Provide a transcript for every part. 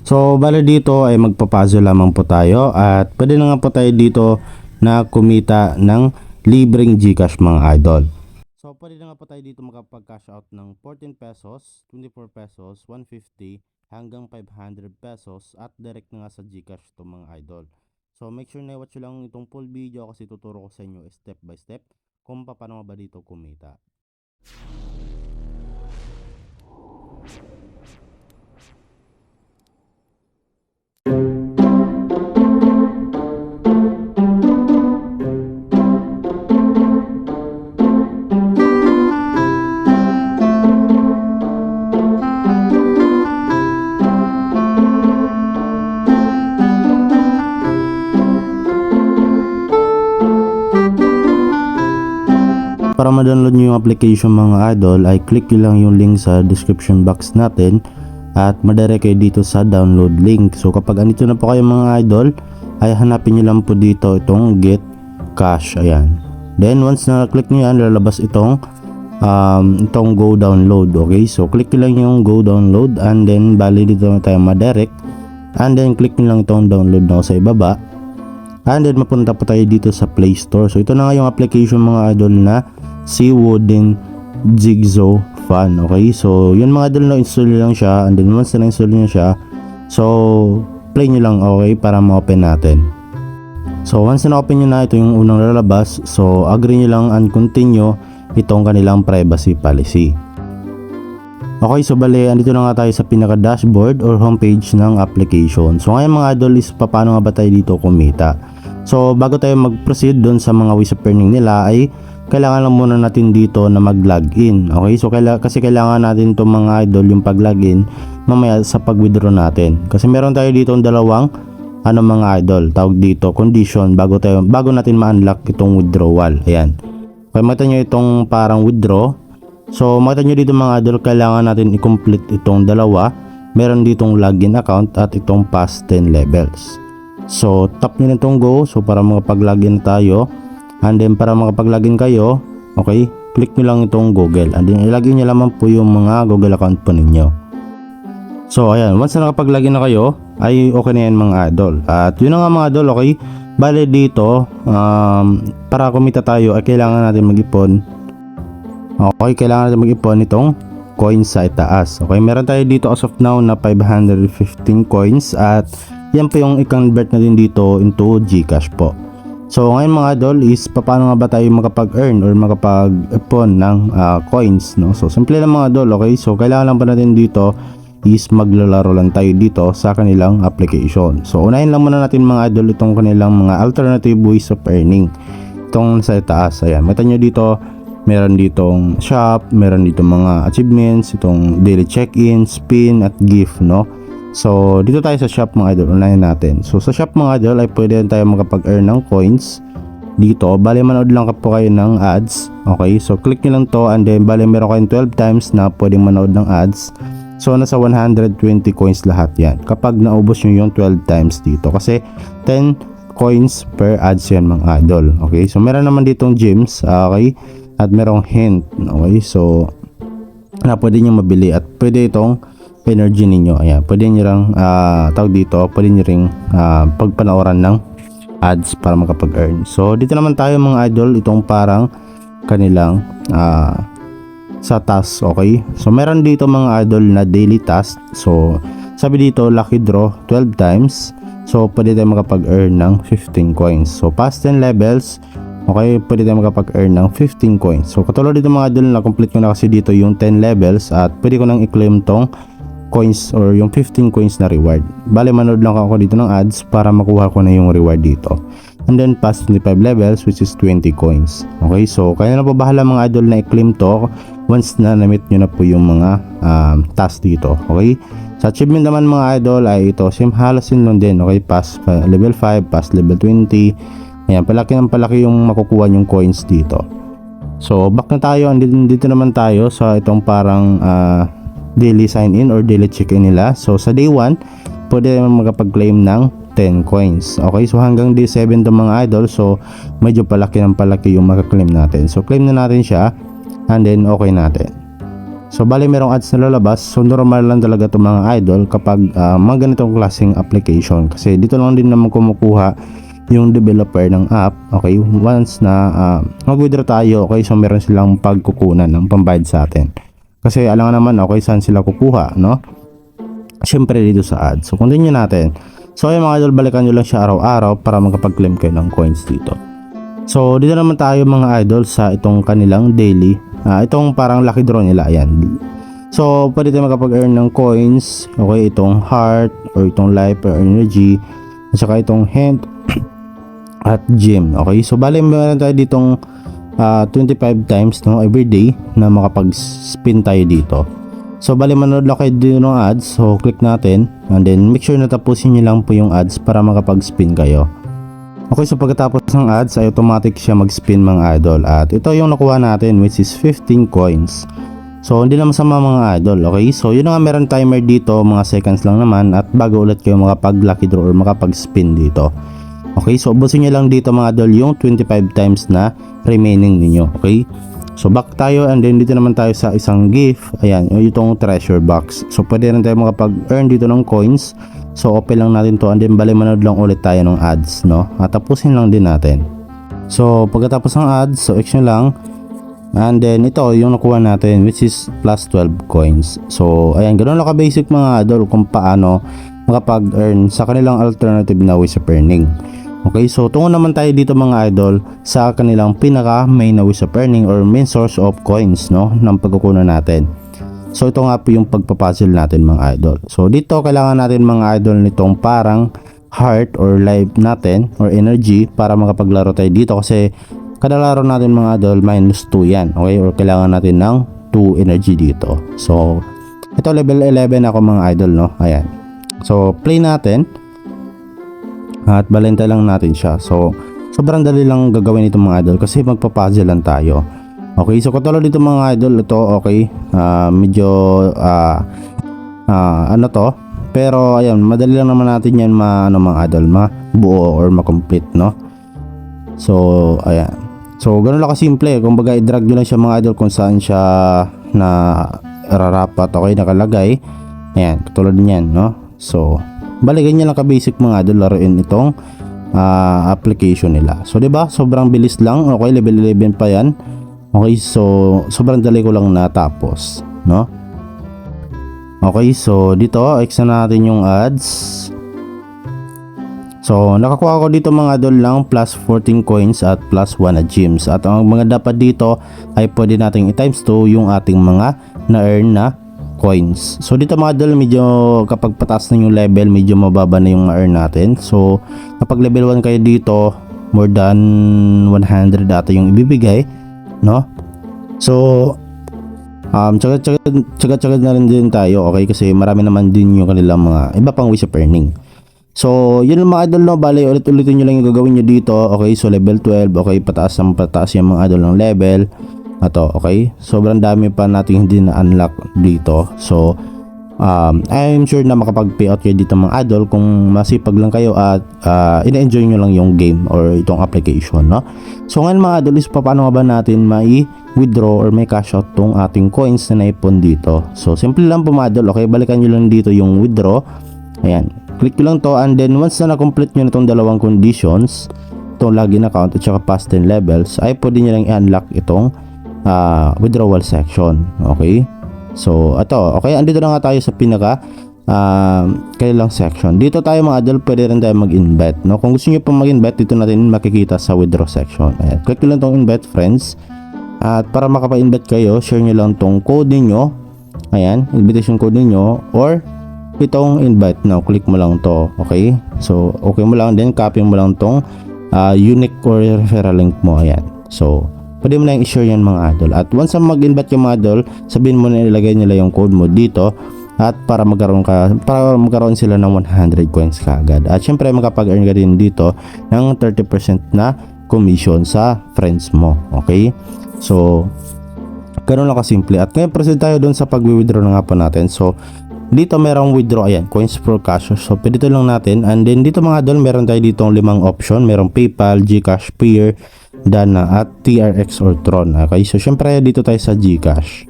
So bale dito ay magpapuzzle lamang po tayo at pwede na nga po tayo dito na kumita ng libreng GCash mga idol. So pwede na nga po tayo dito makapag-cash out ng 14 pesos, 24 pesos, 150 hanggang 500 pesos at direct na nga sa GCash to mga idol. So make sure na watch lang itong full video kasi tuturo ko sa inyo step by step kung paano ba dito kumita. Para ma-download nyo yung application mga idol ay click nyo lang yung link sa description box natin at madirect kayo dito sa download link. So kapag andito na po kayo mga idol ay hanapin nyo lang po dito itong get cash, ayan. Then once na click nyo yan lalabas itong go download. Okay, so click nyo lang yung go download and then bali dito na tayo madirect and then click nyo lang itong download na sa ibaba and then mapunta po tayo dito sa Play Store. So ito na nga yung application mga idol na si Wooden Jigsaw Fun. Okay, so yun mga idol, na install nyo lang siya and then once na install nyo siya so play nyo lang, okay, para ma-open natin. So once na open nyo na, ito yung unang lalabas, so agree nyo lang and continue itong kanilang privacy policy. Okay, so bale andito na nga tayo sa pinaka dashboard or homepage ng application. So ngayon mga idol is paano nga ba tayo dito kumita. So bago tayo mag-proceed doon sa mga ways of earning nila ay kailangan lang muna natin dito na mag-login. Okay, so kasi kailangan natin itong mga idol yung pag-login mamaya sa pag-withdraw natin. Kasi meron tayo dito dalawang mga idol, tawag dito condition bago natin ma-unlock itong withdrawal. Ayan. Okay, makita nyo itong parang withdraw. So makita nyo dito mga idol, kailangan natin i-complete itong dalawa. Meron ditong login account at itong past 10 levels. So tap nyo na itong go, so para makapag-login tayo. And then para makapag-login kayo, okay, click nyo lang itong Google and then ilagay nyo lamang po yung mga Google account po ninyo. So ayan, once na nakapag-login na kayo ay okay na yan mga idol. At yun na nga mga idol, okay, bale dito para kumita tayo ay kailangan natin mag-ipon. Okay, kailangan natin mag-ipon itong coins sa itaas. Okay, meron tayo dito as of now na 515 coins at yan po yung i-convert natin dito into GCash po. So ngayon mga idol is paano nga ba tayo makapag-earn or makapag-ipon ng coins, no? So simple lang mga idol, okay? So kailangan lang pa natin dito is maglalaro lang tayo dito sa kanilang application. So unahin lang muna natin mga idol itong kanilang mga alternative ways of earning. Itong sa taas, ayan. Makita nyo dito, meron ditong shop, meron ditong mga achievements, itong daily check-in, spin at gift, no? So dito tayo sa shop mga idol, unahin natin. So sa shop mga idol ay pwede tayo makapag-earn ng coins dito. Bali manood lang po kayo ng ads. Okay, so click nyo lang to and then bali meron kayong 12 times na pwedeng manood ng ads. So nasa 120 coins lahat yan kapag naubos nyo yung 12 times dito. Kasi 10 coins per ads yan mga idol. Okay, so meron naman ditong gems, okay, at merong hint. Okay, so na pwede nyo mabili at pwede itong energy ninyo. Ayan, pwede nyo lang tawag dito, pwede nyo ring pagpanooran ng ads para makapag-earn. So dito naman tayo mga idol, itong parang kanilang sa task. Okay, so meron dito mga idol na daily task. So sabi dito lucky draw 12 times, so pwede tayo makapag-earn ng 15 coins. So past 10 levels, okay, pwede tayo makapag-earn ng 15 coins. So katulad dito mga idol, na complete ko na kasi dito yung 10 levels at pwede ko nang i-claim tong coins or yung 15 coins na reward. Bale manood lang ako dito ng ads para makuha ko na yung reward dito. And then past 25 levels which is 20 coins. Okay, so kaya na po bahala mga idol na i-claim to once na na-meet nyo na po yung mga task dito. Okay, sa achievement naman mga idol ay ito, halos yun lang din. Okay, past level 5, past level 20. Ayan, palaki ng palaki yung makukuha yung coins dito. So back na tayo, dito naman tayo sa itong parang daily sign in or daily check in nila. So sa day 1 pwede naman makapag-claim ng 10 coins. Okay, so hanggang day 7 to mga idol. So medyo palaki ng palaki yung makaklaim natin. So claim na natin siya and then okay natin. So bali merong ads na lalabas. So normal lang talaga itong mga idol kapag mga ganitong klaseng application, kasi dito lang din naman kumukuha yung developer ng app. Okay, once na mag-withdraw tayo, okay, so meron silang pagkukunan ng pambayad sa atin, kasi alam nga naman, okay, saan sila kukuha, no? Syempre dito sa ads. So continue natin. So yung mga idol, balikan nyo lang siya araw-araw para makapag-claim kayo ng coins dito. So dito naman tayo mga idol sa itong kanilang daily, itong parang lucky draw nila, ayan. So pwede tayo makapag-earn ng coins, okay, itong heart or itong life or energy, at saka itong hint at gem. Okay, so bali meron tayo ditong 25 times, no, every day na makapag-spin tayo dito. So bali manood lang kayo dito ng ads, so click natin and then make sure na tapusin nyo lang po yung ads para makapag-spin kayo. Okay, so pagkatapos ng ads ay automatic siya mag-spin mga idol, at ito yung nakuha natin, which is 15 coins. So hindi na masama mga idol. Okay, so yun nga, meron timer dito, mga seconds lang naman, at bago ulit kayo makapag lucky draw or makapag-spin dito. Okay, so ubusin nyo lang dito mga idol yung 25 times na remaining ninyo. Okay, so back tayo and then dito naman tayo sa isang gift. Ayan, itong treasure box. So pwede rin tayo makapag-earn dito ng coins. So open lang natin to and then bali manood lang ulit tayo ng ads, no? At tapusin lang din natin. So pagkatapos ng ads, so action lang. And then ito yung nakuha natin, which is plus 12 coins. So ayan, ganoon lang ka-basic mga idol kung paano makapag-earn sa kanilang alternative na ways of earning. Okay, so tungo naman tayo dito mga idol sa kanilang pinaka main na ways of earning or main source of coins, no, ng pagkukunan natin. So ito nga po yung pagpapuzzle natin mga idol. So dito kailangan natin mga idol nitong parang heart or life natin or energy para makapaglaro tayo dito, kasi kada laro natin mga idol minus 2 yan. Okay, or kailangan natin ng 2 energy dito. So ito level 11 ako mga idol, no. Ayan. So play natin at balenta lang natin siya. So sobrang dali lang gagawin ito mga idol kasi magpapuzzle lang tayo. Okay, so katulad dito mga idol, ito okay, medyo ano to, pero ayan, madali lang naman natin yan mga idol, mabuo or ma-complete, no. So ayan, so ganun lang kasimple. Kumbaga i-drag nyo lang siya mga idol kung saan siya na rarapat, okay, nakalagay. Ayan, katulad niyan, no. So bali ganyan lang ka-basic mga idol laruin itong application nila. So 'di ba, sobrang bilis lang. Okay, level 11 pa yan. Okay, so sobrang dali ko lang natapos, no? Okay, so dito X na natin yung ads. So nakakuha ko dito mga idol lang plus 14 coins at plus 1 na gems. At ang mga dapat dito ay pwede nating i-times 2 yung ating mga na-earn na coins. So dito mga idol, medyo kapag pataas na yung level, medyo mababa na yung ma-earn natin. So kapag level 1 kayo dito, more than 100 data yung ibibigay, no? So tsaga na rin din tayo, okay, kasi marami naman din yung kanilang mga iba pang ways of earning. So yun mga idol, no, bali ulit-ulitin nyo lang yung gagawin nyo dito. Okay, so level 12, okay, pataas yung mga idol ng level ato. Okay, sobrang dami pa natin hindi na-unlock dito. So I'm sure na makapag-payout kayo dito mga idol kung masipag lang kayo at ina-enjoy nyo lang yung game or itong application, no? So ngayon mga idol is paano ba natin mai-withdraw or may cash out tong ating coins na naipon dito. So simple lang po mga idol. Okay, balikan nyo lang dito yung withdraw. Ayan, click nyo lang to and then once na na-complete nyo na itong dalawang conditions, itong login account at saka past 10 levels, ay pwede nyo lang i-unlock itong withdrawal section. Okay, so ito, okay, andito na nga tayo sa pinaka kailang section. Dito tayo mga idol, pwede rin tayo mag-invite, no? Kung gusto nyo pa mag-invite, dito natin makikita sa withdraw section. Ayan, click nyo lang tong invite friends, at para makapa-invite kayo, share nyo lang tong code ninyo. Ayan, invitation code ninyo or itong invite now, click mo lang to. Okay, so okay mo lang, then copy mo lang tong unique or referral link mo. Ayan, so pwede mo na i-share yan mga idol. At once na mag-invite yung mga idol, sabihin mo na ilagay nila yung code mo dito, at para magkaroon sila ng 100 coins kaagad. At syempre makapag-earn ka din dito ng 30% na commission sa friends mo. Okay, so ganun lang kasimple. At ngayon proceed tayo dun sa pag-withdraw na nga po natin. So dito merong withdraw, ayan, coins for cash. So dito lang natin, and then dito mga idol, meron tayo dito 5 option. Merong PayPal, GCash, Payer, Dana at TRX or Tron. Okay, so syempre dito tayo sa GCash.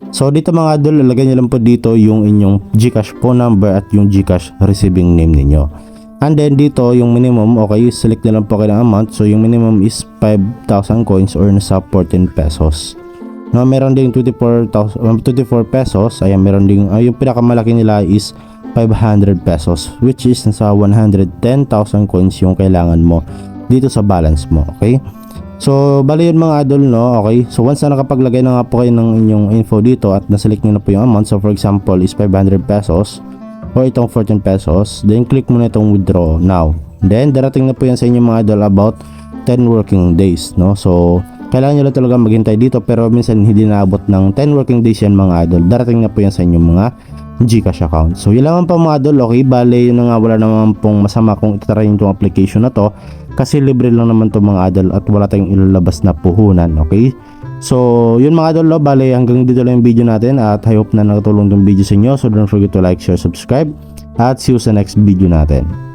So dito mga idol, lalagay nyo lang po dito yung inyong GCash phone number at yung GCash receiving name ninyo. And then dito yung minimum, okay, select na lang po kayo ng amount. So yung minimum is 5,000 coins or nasa 14 pesos. No, meron ding 24 pesos. Ayan, meron ding yung pinakamalaki nila is 500 pesos, which is nasa 110,000 coins yung kailangan mo dito sa balance mo, okay? So bali yun mga idol, no? Okay, so once na nakapaglagay na nga po kayo ng inyong info dito at naselect nyo na po yung amount, so for example is 500 pesos o itong 14 pesos, then click mo na itong withdraw now. Then darating na po yan sa inyo mga idol about 10 working days, no? So kailangan nyo lang talaga maghintay dito, pero minsan hindi naabot ng 10 working days yan mga idol. Darating na po yan sa inyong mga GCash account. So yun lang po mga idol, okay? Bale yun na nga, wala naman pong masama kung itry yung application na to, kasi libre lang naman to mga idol at wala tayong ilalabas na puhunan, okay? So yun mga idol, bale hanggang dito lang yung video natin at I hope na nakatulong tong video sa inyo. So don't forget to like, share, subscribe at see you sa next video natin.